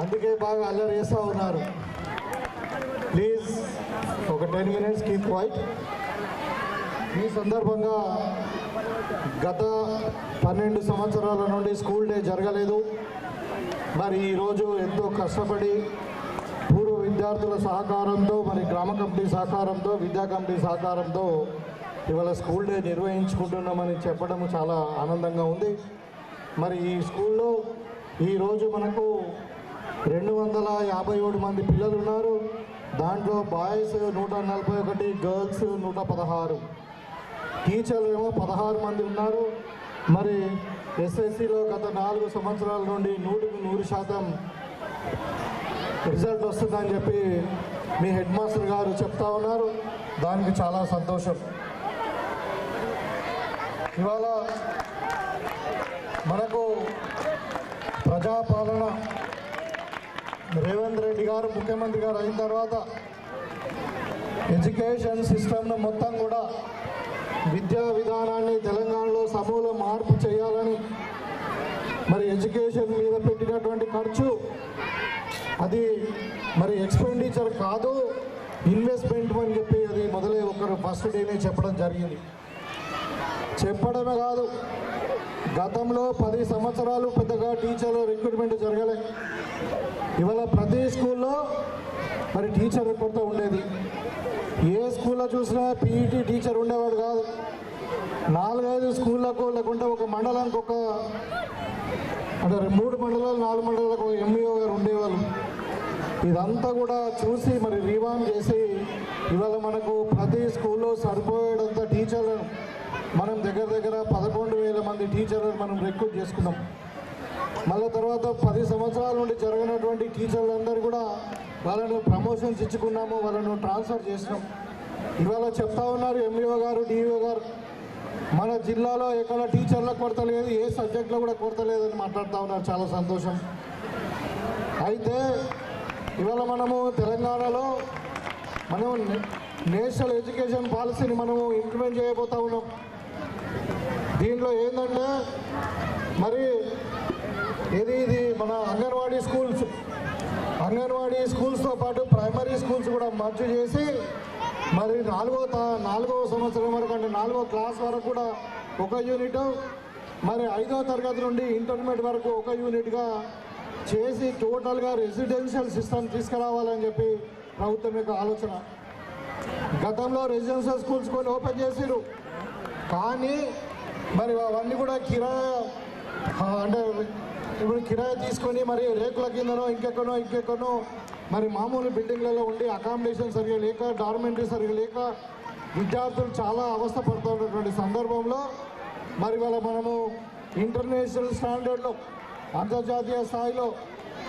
అందుకే బాగా అల్లరి చేస్తూ ఉన్నారు. ప్లీజ్ ఒక 10 minutes కీప్ క్వైట్. ఈ సందర్భంగా గత 12 సంవత్సరాల నుండి స్కూల్ డే జరగలేదు. మరి ఈరోజు ఎంతో కష్టపడి పూర్వ విద్యార్థుల సహకారంతో, మరి గ్రామ కమిటీ సహకారంతో, విద్యా కమిటీ సహకారంతో ఇవాళ స్కూల్ డే నిర్వహించుకుంటున్నామని చెప్పడం చాలా ఆనందంగా ఉంది. మరి ఈ స్కూల్లో ఈరోజు మనకు 257 మంది పిల్లలు ఉన్నారు. దాంట్లో బాయ్స్ 141, గర్ల్స్ 116, టీచర్లు ఏమో 16 మంది ఉన్నారు. మరి SSCలో గత 4 సంవత్సరాల నుండి 100% రిజల్ట్ వస్తుందని చెప్పి మీ హెడ్ మాస్టర్ గారు చెప్తా ఉన్నారు. దానికి చాలా సంతోషం. ఇవాళ మనకు ప్రజాపాలన రేవంత్ రెడ్డి గారు ముఖ్యమంత్రి గారు అయిన తర్వాత ఎడ్యుకేషన్ సిస్టమ్ను మొత్తం కూడా విద్యా విధానాన్ని తెలంగాణలో సమూల మార్పు చేయాలని, మరి ఎడ్యుకేషన్ మీద పెట్టినటువంటి ఖర్చు అది మరి ఎక్స్పెండిచర్ కాదు, ఇన్వెస్ట్మెంట్ అని చెప్పి అది మొదలై ఒకరు ఫస్ట్ డేనే చెప్పడం జరిగింది. చెప్పడమే కాదు, గతంలో 10 సంవత్సరాలు పెద్దగా టీచర్ల రిక్రూట్మెంట్ జరగలే. ఇవాళ ప్రతి స్కూల్లో మరి టీచర్ కొరత ఉండేది. ఏ స్కూల్లో చూసినా PET టీచర్ ఉండేవాడు కాదు. 4-5 స్కూళ్ళకు లేకుంటే ఒక మండలానికి అంటే 3 మండలాలు 4 మండలాలకు MEO గారు ఉండేవాళ్ళు. ఇదంతా కూడా చూసి మరి రీవాన్ చేసి ఇవాళ మనకు ప్రతి స్కూల్లో సరిపోయేంత టీచర్లను మనం దగ్గర 11,000 మంది టీచర్లను మనం రిక్రూట్ చేసుకున్నాం. మళ్ళీ తర్వాత 10 సంవత్సరాల నుండి జరిగినటువంటి టీచర్లందరూ కూడా వాళ్ళను ప్రమోషన్స్ ఇచ్చుకున్నాము, వాళ్ళను ట్రాన్స్ఫర్ చేసినాం. ఇవాళ చెప్తా ఉన్నారు MEO గారు, DO గారు, మన జిల్లాలో ఎక్కడ టీచర్లకు కొరత లేదు, ఏ సబ్జెక్ట్లో కూడా కొరత లేదని మాట్లాడుతూ ఉన్నారు. చాలా సంతోషం. అయితే ఇవాళ మనము తెలంగాణలో నేషనల్ ఎడ్యుకేషన్ పాలసీని మనము ఇంప్లిమెంట్ చేయబోతా ఉన్నాం. దీంట్లో ఏంటంటే మరి ఇది మన అంగన్వాడీ స్కూల్స్తో పాటు ప్రైమరీ స్కూల్స్ కూడా మర్జ్ చేసి మరి 4వ సంవత్సరం వరకు అంటే 4వ క్లాస్ వరకు కూడా ఒక యూనిట్, మరి 5వ తరగతి నుండి ఇంటర్మీడియట్ వరకు ఒక యూనిట్గా చేసి టోటల్గా రెసిడెన్షియల్ సిస్టమ్ తీసుకురావాలని చెప్పి ప్రభుత్వం యొక్క ఆలోచన. గతంలో రెసిడెన్షియల్ స్కూల్స్ కొన్ని ఓపెన్ చేసిరు, కానీ మరి అవన్నీ కూడా కిరాయి అంటే ఇప్పుడు కిరాయి తీసుకొని మరి రేకుల కిందనో ఇంకెక్కడో మరి మామూలు బిల్డింగ్లలో ఉండి అకామిడేషన్ సరిగా లేక, డార్మెంటరీ సరిగా లేక విద్యార్థులు చాలా అవస్థ పడుతున్నటువంటి సందర్భంలో మరి వాళ్ళ మనము ఇంటర్నేషనల్ స్టాండర్డ్లో అంతర్జాతీయ స్థాయిలో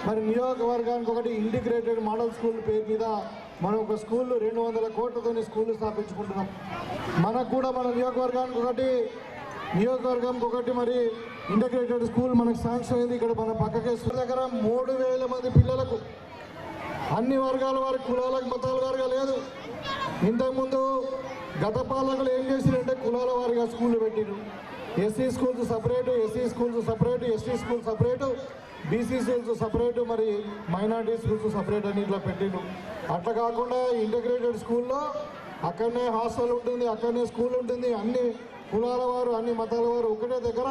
మరి నియోజకవర్గానికి ఒకటి ఇంటిగ్రేటెడ్ మోడల్ స్కూల్ పేరు మీద మనం ఒక స్కూళ్ళు 200 కోట్లతోని స్కూళ్ళు స్థాపించుకుంటున్నాం. మనకు కూడా మన నియోజకవర్గానికి ఒకటి నియోజకవర్గంకి ఒకటి మరి ఇంటిగ్రేటెడ్ స్కూల్ మనకు శాంక్షన్ అయింది. ఇక్కడ మన పక్కకే దగ్గర 3000 మంది పిల్లలకు అన్ని వర్గాల వారి కులాలకు మతాల వారిగా లేదు. ఇంతకుముందు గత పాలకులు ఏం చేసిరంటే కులాల వారిగా స్కూళ్ళు పెట్టిరు. SC schools separate, SC schools separate, ST school separate, BC schools separate, మరి మైనార్టీ స్కూల్స్ సపరేట్ అని ఇట్లా పెట్టిరు. అట్లా కాకుండా ఇంటిగ్రేటెడ్ స్కూల్లో అక్కడనే హాస్టల్ ఉంటుంది, అక్కడనే స్కూల్ ఉంటుంది. అన్ని కులాల వారు అన్ని మతాల వారు ఒకటే దగ్గర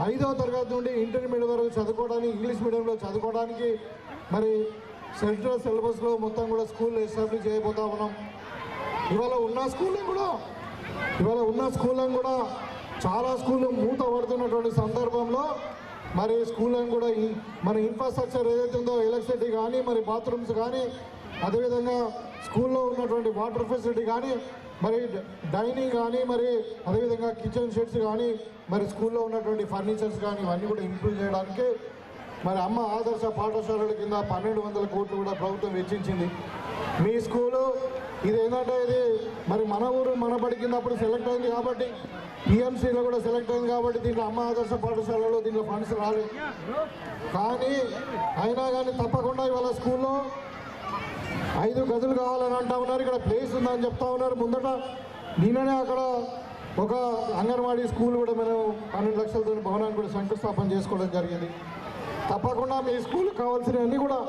5వ తరగతి నుండి ఇంటర్మీడియట్ వరకు చదువుకోవడానికి ఇంగ్లీష్ మీడియంలో చదువుకోవడానికి మరి సెంట్రల్ సిలబస్లో మొత్తం కూడా స్కూల్ ఎస్టాబ్లిష్ చేయబోతా ఉన్నాం. ఇవాళ ఉన్న స్కూళ్ళను కూడా చాలా స్కూళ్ళు మూత పడుతున్నటువంటి సందర్భంలో మరి స్కూళ్ళను కూడా మన ఇన్ఫ్రాస్ట్రక్చర్ ఏదైతే ఉందో ఎలక్ట్రిసిటీ కానీ మరి బాత్రూమ్స్ కానీ అదేవిధంగా స్కూల్లో ఉన్నటువంటి వాటర్ ఫెసిలిటీ కానీ మరి డైనింగ్ కానీ మరి అదేవిధంగా కిచెన్ షెడ్స్ కానీ మరి స్కూల్లో ఉన్నటువంటి ఫర్నిచర్స్ కానీ ఇవన్నీ కూడా ఇంప్రూవ్ చేయడానికి మరి అమ్మ ఆదర్శ పాఠశాలల కింద 1200 కోట్లు కూడా ప్రభుత్వం వెచ్చించింది. మీ స్కూలు ఇది ఏంటంటే ఇది మరి మన ఊరు మన బడి కింద అప్పుడు సెలెక్ట్ అయింది కాబట్టి టీఎంసీలో కూడా సెలెక్ట్ అయింది కాబట్టి దీంట్లో అమ్మ ఆదర్శ పాఠశాలలో దీంట్లో ఫండ్స్ రాలేదు. కానీ అయినా కానీ తప్పకుండా ఇవాళ స్కూల్లో 5 గదులు కావాలని అంటా ఉన్నారు. ఇక్కడ ప్లేస్ ఉందని చెప్తా ఉన్నారు. ముందట నిన్ననే అక్కడ ఒక అంగన్వాడీ స్కూల్ కూడా మనం 12 లక్షలతో భవనాన్ని కూడా శంకుస్థాపన చేసుకోవడం జరిగింది. తప్పకుండా మీ స్కూల్కి కావాల్సినవన్నీ కూడా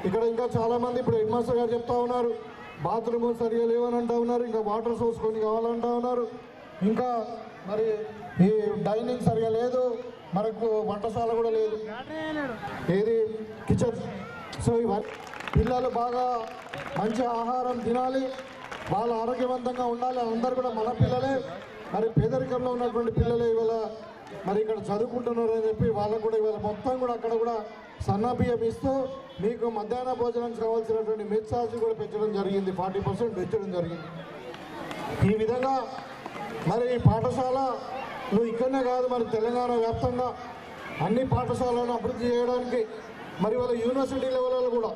ఇక్కడ ఇంకా చాలామంది ఇప్పుడు హెడ్ మాస్టర్ గారు చెప్తా ఉన్నారు. బాత్రూమ్ సరిగా లేవని అంటా ఉన్నారు. ఇంకా వాటర్ సోర్స్ కొన్ని కావాలంటా ఉన్నారు. ఇంకా మరి ఈ డైనింగ్ సరిగా లేదు, మనకు వంటశాల కూడా లేదు, ఏది కిచెన్. సో ఇవన్నీ పిల్లలు బాగా మంచి ఆహారం తినాలి, వాళ్ళు ఆరోగ్యవంతంగా ఉండాలి. అందరూ కూడా మన పిల్లలే, మరి పేదరికంలో ఉన్నటువంటి పిల్లలే ఇవాళ మరి ఇక్కడ చదువుకుంటున్నారు అని చెప్పి వాళ్ళకు కూడా ఇవాళ మొత్తం కూడా అక్కడ కూడా సన్నబియ్యం ఇస్తూ మీకు మధ్యాహ్న భోజనానికి కావాల్సినటువంటి మెస్ ఛార్జ్ కూడా పెంచడం జరిగింది, 40% పెంచడం జరిగింది. ఈ విధంగా మరి ఈ పాఠశాలలు ఇక్కడనే కాదు మరి తెలంగాణ వ్యాప్తంగా అన్ని పాఠశాలను అభివృద్ధి చేయడానికి మరి వాళ్ళ యూనివర్సిటీ లెవెల్లో కూడా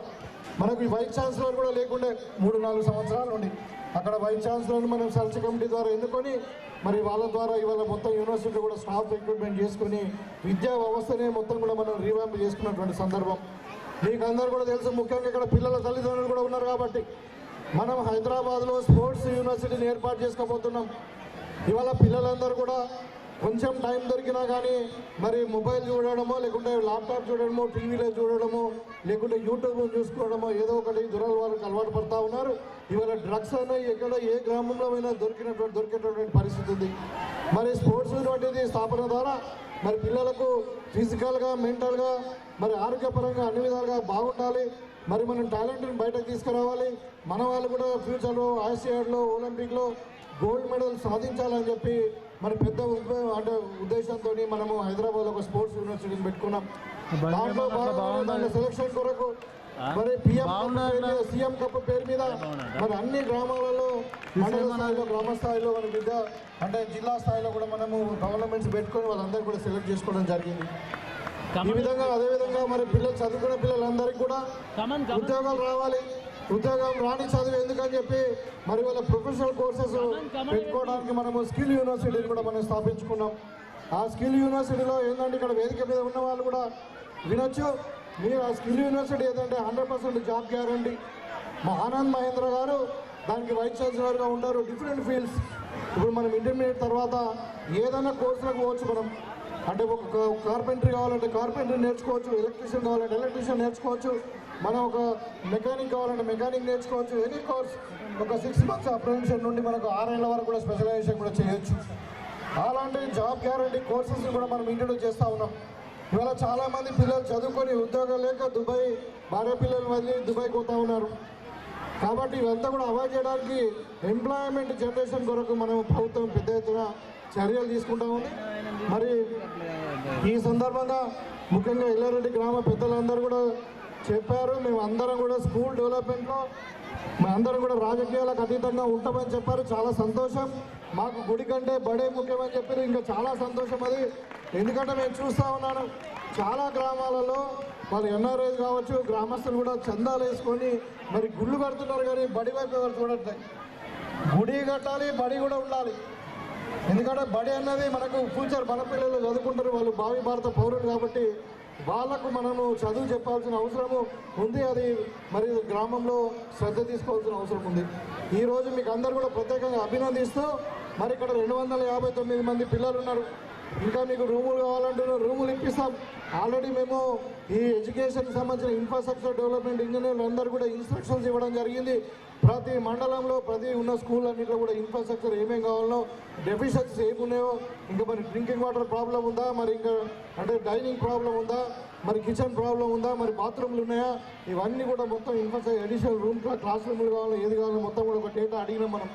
మనకు వైస్ ఛాన్సలర్ కూడా లేకుండే 3-4 సంవత్సరాలు ఉండి అక్కడ వైస్ ఛాన్సలర్ని మనం సర్చ్ కమిటీ ద్వారా ఎన్నుకొని మరి వాళ్ళ ద్వారా ఇవాళ మొత్తం యూనివర్సిటీ కూడా స్టాఫ్ రిక్రూట్మెంట్ చేసుకుని విద్యా వ్యవస్థనే మొత్తం కూడా మనం రీవ్యాంప్ చేసుకున్నటువంటి సందర్భం మీకు అందరూ కూడా తెలుసు. ముఖ్యంగా ఇక్కడ పిల్లల తల్లిదండ్రులు కూడా ఉన్నారు కాబట్టి మనం హైదరాబాద్లో స్పోర్ట్స్ యూనివర్సిటీని ఏర్పాటు చేసుకోబోతున్నాం. ఇవాళ పిల్లలందరూ కూడా కొంచెం టైం దొరికినా కానీ మరి మొబైల్ చూడడమో లేకుంటే ల్యాప్టాప్ చూడడమో టీవీలో చూడడమో లేకుంటే యూట్యూబ్లో చూసుకోవడమో ఏదో ఒకటి దురలవాళ్ళకి అలవాటు పడుతూ ఉన్నారు. ఇవాళ డ్రగ్స్ అనేవి ఎక్కడ ఏ గ్రామంలో అయినా దొరికేటటువంటి పరిస్థితి ఉంది. మరి స్పోర్ట్స్ వంటిది స్థాపన ద్వారా మరి పిల్లలకు ఫిజికల్గా మెంటల్గా మరి ఆరోగ్యపరంగా అన్ని విధాలుగా బాగుండాలి. మరి మనం టాలెంట్ని బయటకు తీసుకురావాలి. మన వాళ్ళు కూడా ఫ్యూచర్లో ఆసియాడ్లో ఒలింపిక్లో గోల్డ్ మెడల్ సాధించాలని చెప్పి మరి పెద్ద ఉద్దేశంతో మనము హైదరాబాద్లో ఒక స్పోర్ట్స్ యూనివర్సిటీని పెట్టుకున్నాం. దాంట్లో భాగంగా సెలక్షన్ కొరకు మరి సీఎం కప్ పేరు మీద మరి అన్ని గ్రామాలలో మండల స్థాయిలో గ్రామ స్థాయిలో మన విద్య అంటే జిల్లా స్థాయిలో కూడా మనము గవర్నమెంట్స్ పెట్టుకొని వాళ్ళందరూ కూడా సెలెక్ట్ చేసుకోవడం జరిగింది. ఈ విధంగా అదేవిధంగా మరి పిల్లలు చదువుకునే పిల్లలందరికీ కూడా ఉద్యోగాలు రావాలి. ఉద్యోగం రాని చదువు ఎందుకని చెప్పి మరి వాళ్ళ ప్రొఫెషనల్ కోర్సెస్ పెట్టుకోవడానికి మనము స్కిల్ యూనివర్సిటీని కూడా మనం స్థాపించుకున్నాం. ఆ స్కిల్ యూనివర్సిటీలో ఏంటంటే ఇక్కడ వేదిక మీద ఉన్న వాళ్ళు కూడా వినొచ్చు. మీరు ఆ స్కిల్ యూనివర్సిటీ ఏదంటే 100% జాబ్ గ్యారంటీ. మా ఆనంద్ మహేంద్ర గారు దానికి వైస్ ఛాన్సలర్గా ఉంటారు. డిఫరెంట్ ఫీల్డ్స్ ఇప్పుడు మనం ఇంటర్మీడియట్ తర్వాత ఏదైనా కోర్సులకు పోవచ్చు. మనం అంటే ఒక కార్పెంటరీ కావాలంటే కార్పెంటరీ నేర్చుకోవచ్చు, ఎలక్ట్రీషియన్ కావాలంటే ఎలక్ట్రీషియన్ నేర్చుకోవచ్చు, మనం ఒక మెకానిక్ కావాలంటే మెకానిక్ నేర్చుకోవచ్చు. ఎనీ కోర్స్ ఒక 6 months అప్రెంటిస్షిప్ నుండి మనకు 6 ఏళ్ళ వరకు కూడా స్పెషలైజేషన్ కూడా చేయొచ్చు. అలాంటి జాబ్ గ్యారంటీ కోర్సెస్ని కూడా మనం ఇంట్రడ్యూస్ చేస్తూ ఉన్నాం. ఇవాళ చాలామంది పిల్లలు చదువుకొని ఉద్యోగం లేక దుబాయ్ భార్య పిల్లలు వదిలి దుబాయ్ పోతూ ఉన్నారు. కాబట్టి ఇవంతా కూడా అవాయిడ్ చేయడానికి ఎంప్లాయ్మెంట్ జనరేషన్ కొరకు మనం ప్రభుత్వం పెద్ద ఎత్తున చర్యలు తీసుకుంటా ఉంది. మరి ఈ సందర్భంగా ముఖ్యంగా ఎల్లారెడ్డి గ్రామ పెద్దలందరూ కూడా చెప్పారు, మేము అందరం కూడా స్కూల్ డెవలప్మెంట్లో మేమందరం కూడా రాజకీయాలకు అతీతంగా ఉంటామని చెప్పారు. చాలా సంతోషం. మాకు గుడి కంటే బడే ముఖ్యమని చెప్పారు. ఇంకా చాలా సంతోషం అది. ఎందుకంటే నేను చూస్తూ ఉన్నాను చాలా గ్రామాలలో వాళ్ళు ఎన్ఆర్ఐస్ కావచ్చు గ్రామస్తులు కూడా చందాలు వేసుకొని మరి గుళ్ళు కడుతున్నారు, కానీ బడి వైపు ఎవరు చూడట్లేదు. గుడి కట్టాలి, బడి కూడా ఉండాలి. ఎందుకంటే బడి అన్నది మనకు ఫ్యూచర్ మన పిల్లలు చదువుకుంటారు, వాళ్ళు భావి భారత పౌరులు కాబట్టి వాళ్ళకు మనము చదువు చెప్పాల్సిన అవసరము ఉంది. అది మరి గ్రామంలో శ్రద్ధ తీసుకోవాల్సిన అవసరం ఉంది. ఈరోజు మీకు అందరు కూడా ప్రత్యేకంగా అభినందిస్తూ మరి ఇక్కడ 259 మంది పిల్లలు ఉన్నారు. ఇంకా మీకు రూములు కావాలంటున్నారు, రూములు ఇప్పిస్తాం. ఆల్రెడీ మేము ఈ ఎడ్యుకేషన్కి సంబంధించిన ఇన్ఫ్రాస్ట్రక్చర్ డెవలప్మెంట్ ఇంజనీర్లు అందరూ కూడా ఇన్స్ట్రక్షన్స్ ఇవ్వడం జరిగింది. ప్రతి మండలంలో ప్రతి ఉన్న స్కూల్ అన్నింటిలో కూడా ఇన్ఫ్రాస్ట్రక్చర్ ఏమేమి కావాలో, డెఫిషియన్సీస్ ఏమున్నాయో, ఇంకా మరి డ్రింకింగ్ వాటర్ ప్రాబ్లం ఉందా, మరి ఇంకా అంటే డైనింగ్ ప్రాబ్లం ఉందా, మరి కిచెన్ ప్రాబ్లం ఉందా, మరి బాత్రూమ్లు ఉన్నాయా, ఇవన్నీ కూడా మొత్తం ఇన్ఫ్రాస్ట్రక్చర్ అడిషనల్ రూమ్ క్లాస్ రూమ్లు కావాలో ఏది కావాలో మొత్తం కూడా ఒక డేటా అడిగినాం మనం.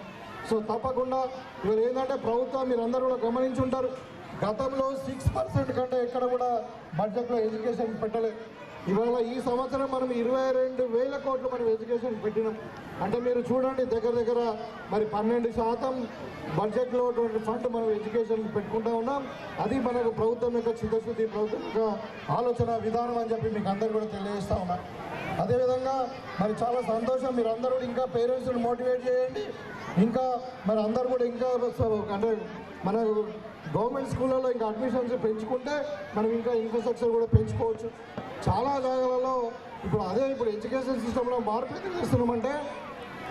సో తప్పకుండా ఇవాళ ఏంటంటే ప్రభుత్వం మీరు అందరూ కూడా గమనించి ఉంటారు, గతంలో 6% కంటే ఎక్కడ కూడా బడ్జెట్లో ఎడ్యుకేషన్ పెట్టలేదు. ఇవాళ ఈ సంవత్సరం మనం 22,000 కోట్లు మనం ఎడ్యుకేషన్ పెట్టినాం. అంటే మీరు చూడండి దగ్గర మరి 12% బడ్జెట్లో ఫండ్ మనం ఎడ్యుకేషన్ పెట్టుకుంటూ ఉన్నాం. అది మనకు ప్రభుత్వం యొక్క చిత్తశుద్ధి, ప్రభుత్వం యొక్క ఆలోచన విధానం అని చెప్పి మీకు అందరూ కూడా తెలియజేస్తూ ఉన్నాం. అదేవిధంగా మరి చాలా సంతోషం, మీరు అందరూ ఇంకా పేరెంట్స్ని మోటివేట్ చేయండి. ఇంకా మరి అందరూ కూడా ఇంకా అంటే మన గవర్నమెంట్ స్కూళ్ళలో ఇంకా అడ్మిషన్స్ పెంచుకుంటే మనం ఇంకా ఇన్ఫ్రాస్ట్రక్చర్ కూడా పెంచుకోవచ్చు. చాలా జాగాలలో ఇప్పుడు ఎడ్యుకేషన్ సిస్టంలో మార్పు ఎందుకు చేస్తున్నామంటే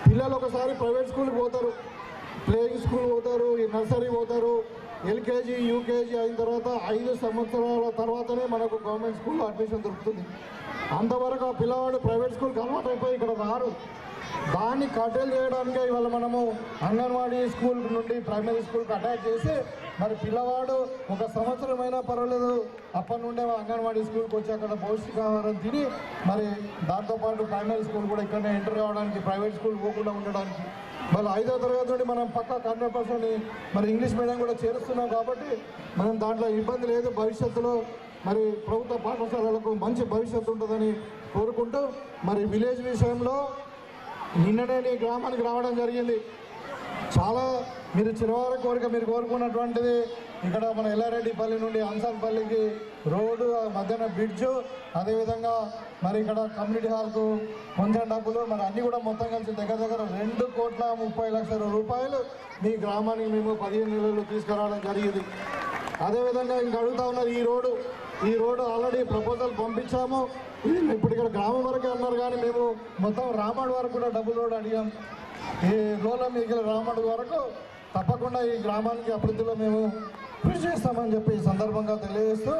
పిల్లలు ఒకసారి ప్రైవేట్ స్కూల్కి పోతారు, ప్లేయింగ్ స్కూల్ పోతారు, నర్సరీ పోతారు, ఎల్కేజీ యూకేజీ అయిన తర్వాత 5 సంవత్సరాల తర్వాతనే మనకు గవర్నమెంట్ స్కూల్లో అడ్మిషన్ దొరుకుతుంది. అంతవరకు ఆ పిల్లవాడు ప్రైవేట్ స్కూల్కి అలవాటు అయిపోయి ఇక్కడ రారు. దాన్ని కట్టెలు చేయడానికే ఇవాళ మనము అంగన్వాడీ స్కూల్ నుండి ప్రైమరీ స్కూల్కి అటాచ్ చేసి మరి పిల్లవాడు 1 సంవత్సరం అయినా పర్వాలేదు అప్పటి నుండే అంగన్వాడీ స్కూల్కి వచ్చి అక్కడ పౌష్టికాహారం తిని మరి దాంతోపాటు ప్రైమరీ స్కూల్ కూడా ఇక్కడనే ఎంటర్ కావడానికి, ప్రైవేట్ స్కూల్ పోకుండా ఉండడానికి. మళ్ళీ 5వ తరగతి నుండి మనం పక్కా 100% మరి ఇంగ్లీష్ మీడియం కూడా చేరుస్తున్నాం కాబట్టి మనం దాంట్లో ఇబ్బంది లేదు. భవిష్యత్తులో మరి ప్రభుత్వ పాఠశాలలకు మంచి భవిష్యత్తు ఉంటుందని కోరుకుంటూ మరి విలేజ్ విషయంలో నిన్ననే నీ గ్రామానికి రావడం జరిగింది. చాలా మీరు చిరవారి కోరిక మీరు కోరుకున్నటువంటిది ఇక్కడ మన ఎల్లారెడ్డిపల్లి నుండి అంసాన్పల్లికి రోడ్డు, మధ్యాహ్న బ్రిడ్జు, అదేవిధంగా మరి ఇక్కడ కమ్యూనిటీ హాల్కు కొంచెం డబ్బులు మరి అన్నీ కూడా మొత్తం కలిసి దగ్గర 2,30,00,000 రూపాయలు మీ గ్రామానికి మేము 15 నెలలు తీసుకురావడం జరిగింది. అదేవిధంగా ఇంక అడుగుతా ఉన్నారు ఈ రోడ్డు ఆల్రెడీ ప్రపోజల్ పంపించాము. ఇప్పుడు ఇక్కడ గ్రామం వరకే అన్నారు కానీ మేము మొత్తం రామడ్ వరకు కూడా డబుల్ రోడ్ అడిగాం. ఈ రోడ్ల మీకు రామడ్ వరకు తప్పకుండా ఈ గ్రామానికి అభివృద్ధిలో మేము కృషి చేస్తామని చెప్పి ఈ సందర్భంగా తెలియజేస్తూ,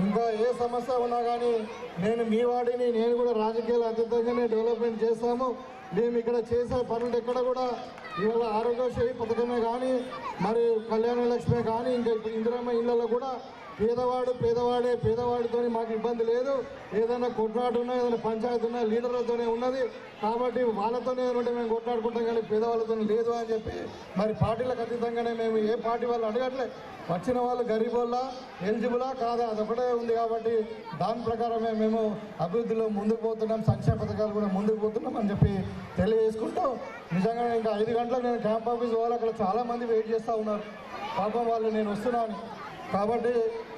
ఇంకా ఏ సమస్య ఉన్నా కానీ నేను మీ వాడిని, నేను కూడా రాజకీయాలు అతీతంగానే డెవలప్మెంట్ చేస్తాము. మేము ఇక్కడ చేసే పనులు ఎక్కడ కూడా ఇవాళ ఆరోగ్యశ్రీ పథకమే కానీ మరి కళ్యాణ లక్ష్మే కానీ ఇంకా ఇందిరమ్మ ఇళ్లలో కూడా పేదవాడితో మాకు ఇబ్బంది లేదు. ఏదైనా కొట్లాట ఉన్నా, ఏదైనా పంచాయతీ ఉన్నా లీడర్లతోనే ఉన్నది కాబట్టి వాళ్ళతోనే ఉంటే మేము కొట్లాడుకుంటాం కానీ పేదవాళ్ళతో లేదు అని చెప్పి మరి పార్టీలకు అతీతంగానే మేము ఏ పార్టీ వాళ్ళు అడగట్లే. వచ్చిన వాళ్ళు గరీబోళ్ళ ఎలిజిబులా కాదా అదొకటే ఉంది కాబట్టి దాని ప్రకారమే మేము అభివృద్ధిలో ముందుకు పోతున్నాం, సంక్షేమ పథకాలు కూడా ముందుకు పోతున్నాం అని చెప్పి తెలియజేసుకుంటూ, నిజంగా ఇంకా 5 గంటలకు నేను క్యాంప్ ఆఫీస్ పోవాలి, అక్కడ చాలామంది వెయిట్ చేస్తూ ఉన్నారు. పాపం వాళ్ళు నేను వస్తున్నాను కాబట్టి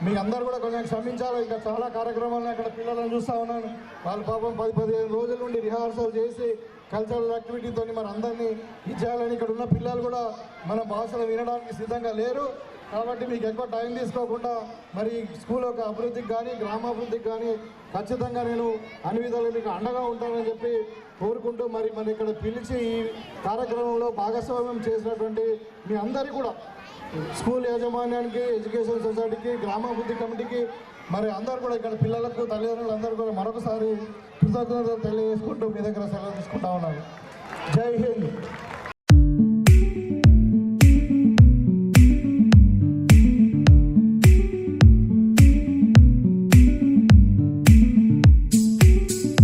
మీ అందరు కూడా కొంచెం క్షమించాలి. ఇంకా చాలా కార్యక్రమాలను అక్కడ పిల్లలను చూస్తూ ఉన్నాను. వాళ్ళు పాపం 10-15 రోజుల నుండి రిహార్సల్ చేసి కల్చరల్ యాక్టివిటీతో మరి అందరినీ ఇచ్చేయాలని ఇక్కడ ఉన్న పిల్లలు కూడా మన భాషను వినడానికి సిద్ధంగా లేరు. కాబట్టి మీకు ఎక్కువ టైం తీసుకోకుండా మరి స్కూల్ యొక్క అభివృద్ధికి కానీ గ్రామాభివృద్ధికి కానీ ఖచ్చితంగా నేను అన్ని విధాలు మీకు అండగా ఉంటానని చెప్పి కోరుకుంటూ మరి ఇక్కడ పిలిచి ఈ కార్యక్రమంలో భాగస్వామ్యం చేసినటువంటి మీ అందరికీ కూడా స్కూల్ యాజమాన్యానికి, ఎడ్యుకేషన్ సొసైటీకి, గ్రామాభివృద్ధి కమిటీకి మరి అందరూ కూడా ఇక్కడ పిల్లలకు, తల్లిదండ్రులు అందరూ కూడా మరొకసారి కృతజ్ఞతలు తెలియజేసుకుంటూ మీ దగ్గర సెలవు తీసుకుంటా ఉన్నాను. జై హింద్.